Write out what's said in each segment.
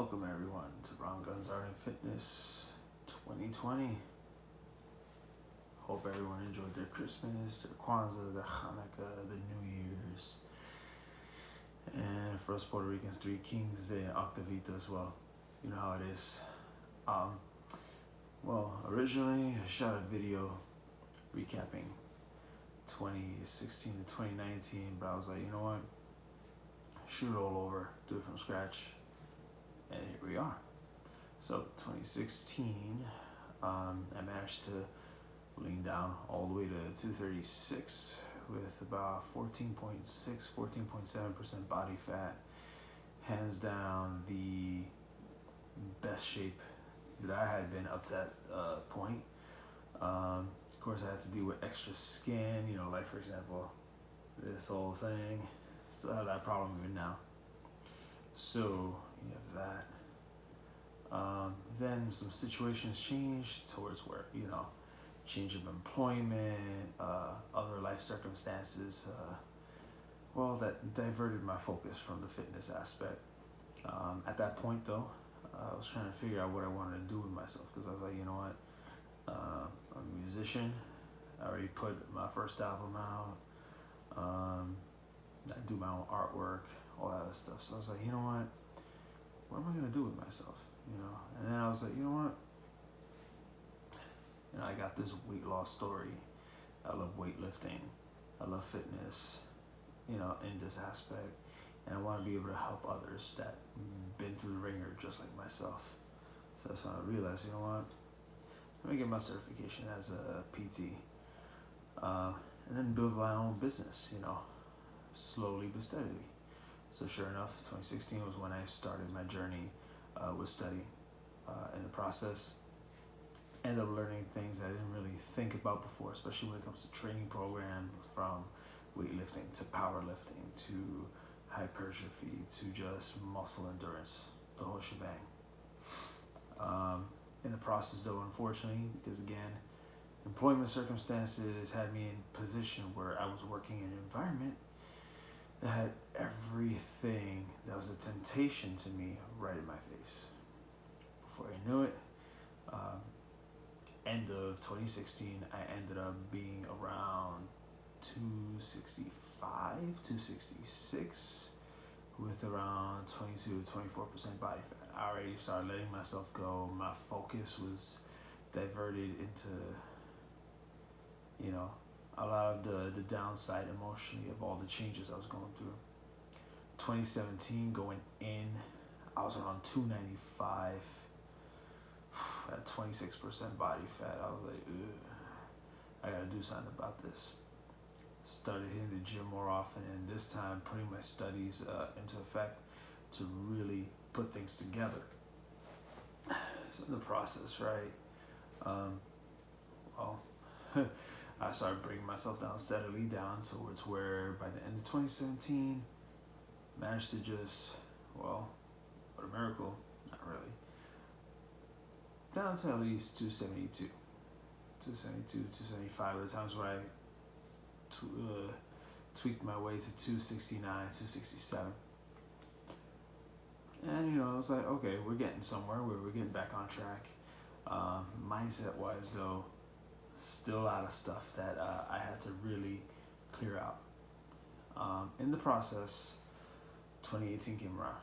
Welcome everyone to RonGunz Art and Fitness 2020. Hope everyone enjoyed their Christmas, their Kwanzaa, their Hanukkah, the New Year's, and for us Puerto Ricans, Three Kings Day and Octavita as well. You know how it is. Originally I shot a video recapping 2016 to 2019, but I was like, you know what? Shoot it all over, do it from scratch. And here we are. So 2016, I managed to lean down all the way to 236 with about 14.6, 14.7% body fat. Hands down the best shape that I had been up to that point. Of course, I had to deal with extra skin, like for example, this whole thing. Still have that problem even now. So you have that. Then some situations changed towards where, change of employment, other life circumstances, that diverted my focus from the fitness aspect. At that point though, I was trying to figure out what I wanted to do with myself, because I was like, you know what, I'm a musician. I already put my first album out. I do my own artwork, all that other stuff. So I was like, you know what am I gonna do with myself? And then I was like, you know what? I got this weight loss story. I love weightlifting. I love fitness, in this aspect. And I want to be able to help others that been through the ringer just like myself. So that's when I realized, you know what? Let me get my certification as a PT. And then build my own business, slowly but steadily. So sure enough, 2016 was when I started my journey with studying. In the process, ended up learning things I didn't really think about before, especially when it comes to training programs, from weightlifting to powerlifting to hypertrophy to just muscle endurance, the whole shebang. In the process though, unfortunately, because again, employment circumstances had me in a position where I was working in an environment that had everything that was a temptation to me right in my face. Before I knew it, end of 2016, I ended up being around 265, 266, with around 22 to 24% body fat. I already started letting myself go. My focus was diverted into, a lot of the downside emotionally of all the changes I was going through. 2017 going in, I was around 295. At 26% body fat. I was like, ugh, I gotta do something about this. Started hitting the gym more often, and this time putting my studies into effect to really put things together. So in the process, right, I started bringing myself down steadily down towards where by the end of 2017, managed to just, what a miracle, not really, down to at least 272, 275. At the times where I tweaked my way to 269, 267. And, I was like, okay, we're getting somewhere, we're getting back on track. Mindset-wise, though, still a lot of stuff that I had to really clear out. In the process, 2018 came around.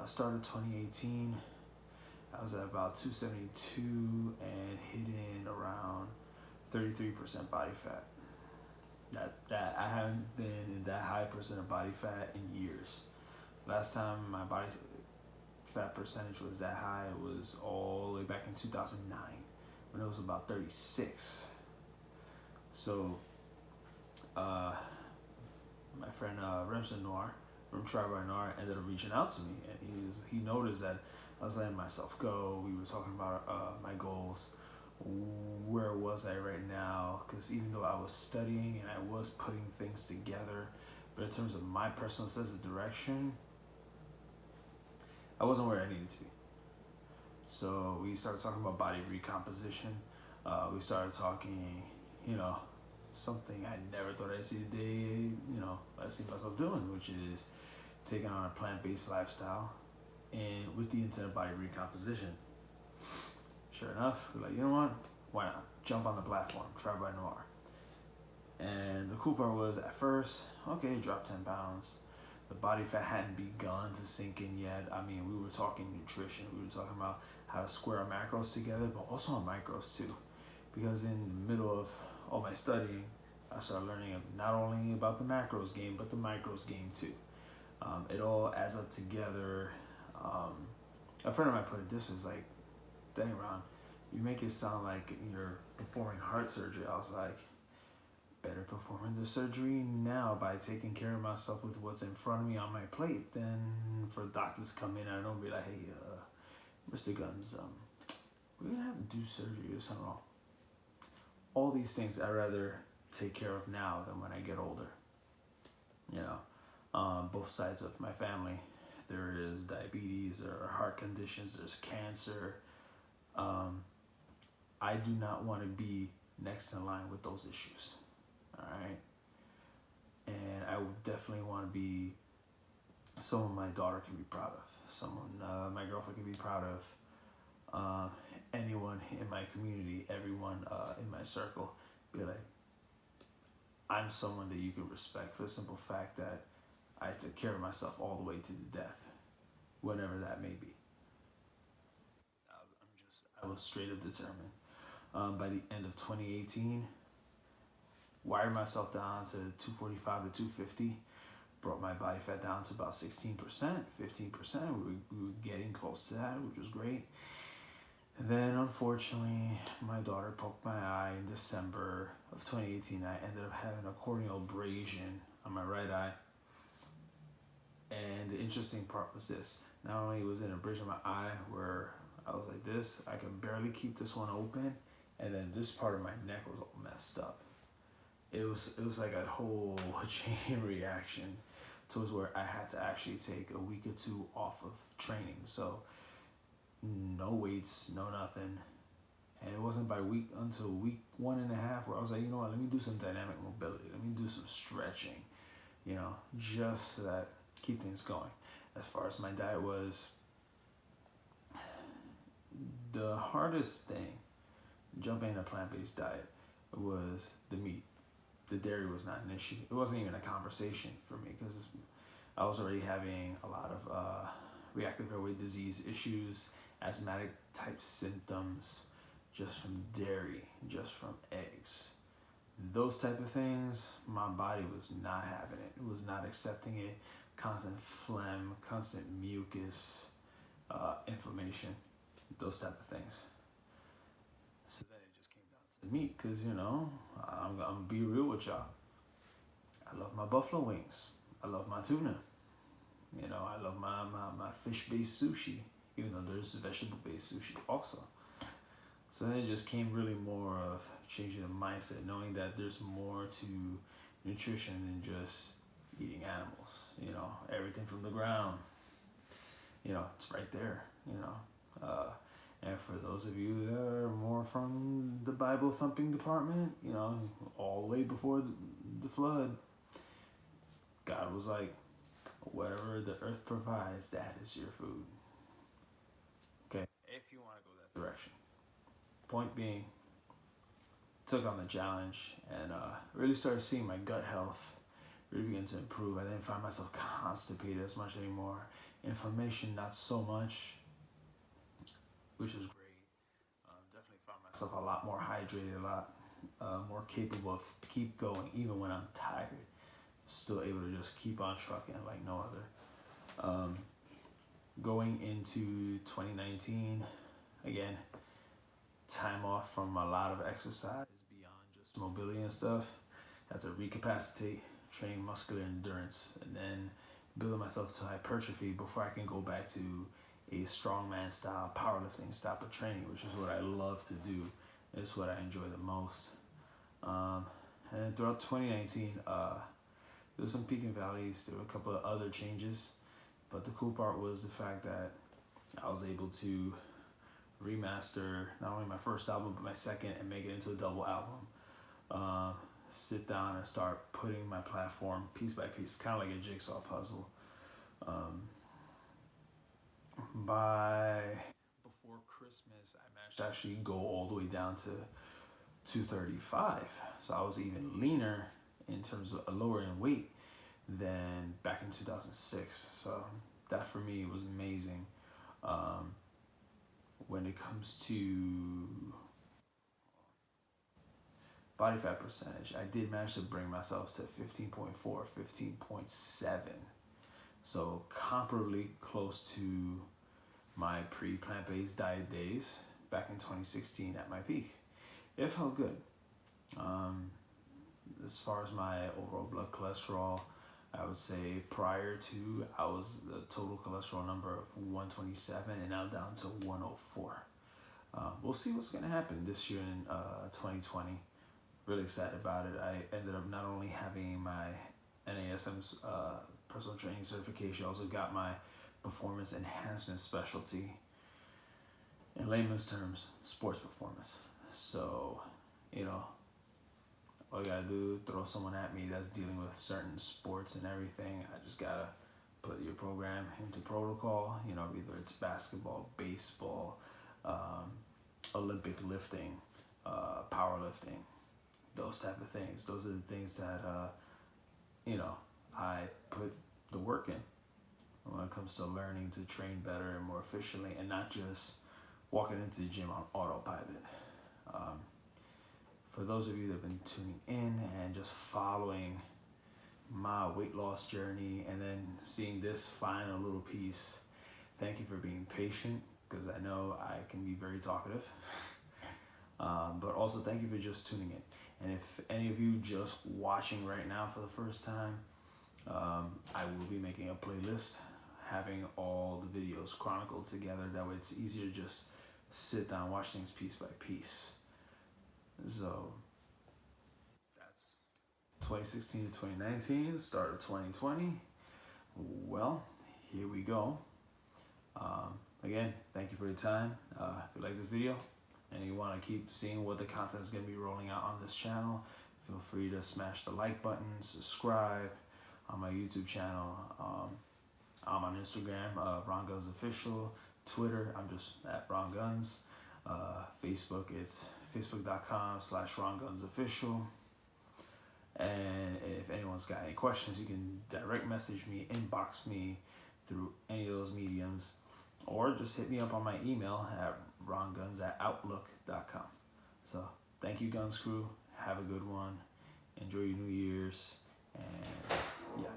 Started 2018. I was at about 272 and hitting around 33% body fat. That I haven't been in that high percent of body fat in years. Last time my body fat percentage was that high was all the way back in 2009 when it was about 36. So my friend Noire from Noire ended up reaching out to me, and he noticed that I was letting myself go. We were talking about my goals. Where was I right now? Because even though I was studying and I was putting things together, but in terms of my personal sense of direction, I wasn't where I needed to be. So we started talking about body recomposition. We started talking, something I never thought I'd see the day, I see myself doing, which is taking on a plant-based lifestyle. and with the intent of body recomposition. Sure enough, we're like, you know what? Why not? Jump on the platform, try by Noire. And the cool part was at first, okay, dropped 10 pounds. The body fat hadn't begun to sink in yet. I mean, we were talking nutrition. We were talking about how to square our macros together, but also on micros too. Because in the middle of all my studying, I started learning not only about the macros game, but the micros game too. It all adds up together. A friend of mine put it this was like, dang, Ron, you make it sound like you're performing heart surgery. I was like, better performing the surgery now by taking care of myself with what's in front of me on my plate than for doctors to come in and I don't be like, hey, Mr. Guns, we're gonna have to do surgery or something wrong. All these things I'd rather take care of now than when I get older. You know, both sides of my family, there is diabetes, there are heart conditions, there's cancer. I do not want to be next in line with those issues. All right. And I would definitely want to be someone my daughter can be proud of, someone my girlfriend can be proud of, anyone in my community, everyone in my circle, be like, I'm someone that you can respect for the simple fact that I took care of myself all the way to the death, whatever that may be. I was straight up determined. By the end of 2018, wired myself down to 245 to 250, brought my body fat down to about 16%, 15%. We were getting close to that, which was great. And then unfortunately, my daughter poked my eye in December of 2018. I ended up having a corneal abrasion on my right eye. And the interesting part was this. Not only was it an abrasion on my eye where I was like this, I could barely keep this one open, and then this part of my neck was all messed up. It was like a whole chain reaction towards where I had to actually take a week or two off of training. So no weights, no nothing. And it wasn't until week 1.5 where I was like, you know what, let me do some dynamic mobility. Let me do some stretching, you know, just so that keep things going. As far as my diet was, the hardest thing jumping in a plant-based diet was the meat. The dairy was not an issue. It wasn't even a conversation for me because I was already having a lot of reactive airway disease issues, asthmatic type symptoms, just from dairy, just from eggs. Those type of things, my body was not having it. It was not accepting it. Constant phlegm, constant mucus, inflammation, those type of things. So then it just came down to meat because, you know, I'm gonna be real with y'all. I love my buffalo wings. I love my tuna. You know, I love my fish-based sushi, even though there's vegetable-based sushi also. So then it just came really more of changing the mindset, knowing that there's more to nutrition than just eating animals. You know, everything from the ground, you know, it's right there, you know. And for those of you that are more from the Bible thumping department, you know, all the way before the flood, God was like, whatever the earth provides, that is your food. Okay, if you want to go that direction. Point being, took on the challenge and really started seeing my gut health really begin to improve. I didn't find myself constipated as much anymore. Inflammation, not so much, which was great. Definitely found myself a lot more hydrated, a lot more capable of keep going, even when I'm tired. Still able to just keep on trucking like no other. Going into 2019, again, time off from a lot of exercise beyond just mobility and stuff. Had to recapacitate, train muscular endurance, and then building myself to hypertrophy before I can go back to a strongman style, powerlifting style of training, which is what I love to do. It's what I enjoy the most. And throughout 2019, there was some peak and valleys. There were a couple of other changes, but the cool part was the fact that I was able to remaster not only my first album but my second and make it into a double album. Sit down and start putting my platform piece by piece, kind of like a jigsaw puzzle. before Christmas, I managed to actually go all the way down to 235. So I was even leaner in terms of lower in weight than back in 2006. So that for me was amazing. When it comes to body fat percentage, I did manage to bring myself to 15.4, 15.7. So comparably close to my pre-plant-based diet days back in 2016 at my peak. It felt good. As far as my overall blood cholesterol, I would say prior to, I was the total cholesterol number of 127 and now down to 104. We'll see what's going to happen this year in 2020. Really excited about it. I ended up not only having my NASM's personal training certification, I also got my performance enhancement specialty. In layman's terms, sports performance. So, all you gotta do, throw someone at me that's dealing with certain sports and everything. I just gotta put your program into protocol, either it's basketball, baseball, Olympic lifting, powerlifting, those type of things. Those are the things that, I put the work in when it comes to learning to train better and more efficiently and not just walking into the gym on autopilot. For those of you that have been tuning in and just following my weight loss journey and then seeing this final little piece, thank you for being patient, because I know I can be very talkative. But also thank you for just tuning in. And if any of you just watching right now for the first time, I will be making a playlist having all the videos chronicled together. That way it's easier to just sit down, watch things piece by piece. So that's 2016 to 2019, start of 2020. Well, here we go. Again, thank you for your time. If you like this video and you want to keep seeing what the content is going to be rolling out on this channel, feel free to smash the like button, subscribe on my YouTube channel. I'm on Instagram, RonGunzOfficial. Twitter, I'm just at RonGunz. Facebook, it's facebook.com/RonGunzOfficial. And if anyone's got any questions, you can direct message me, inbox me through any of those mediums, or just hit me up on my email at RonGunz@outlook.com. So thank you, Guns Crew. Have a good one. Enjoy your New Year's. And yeah.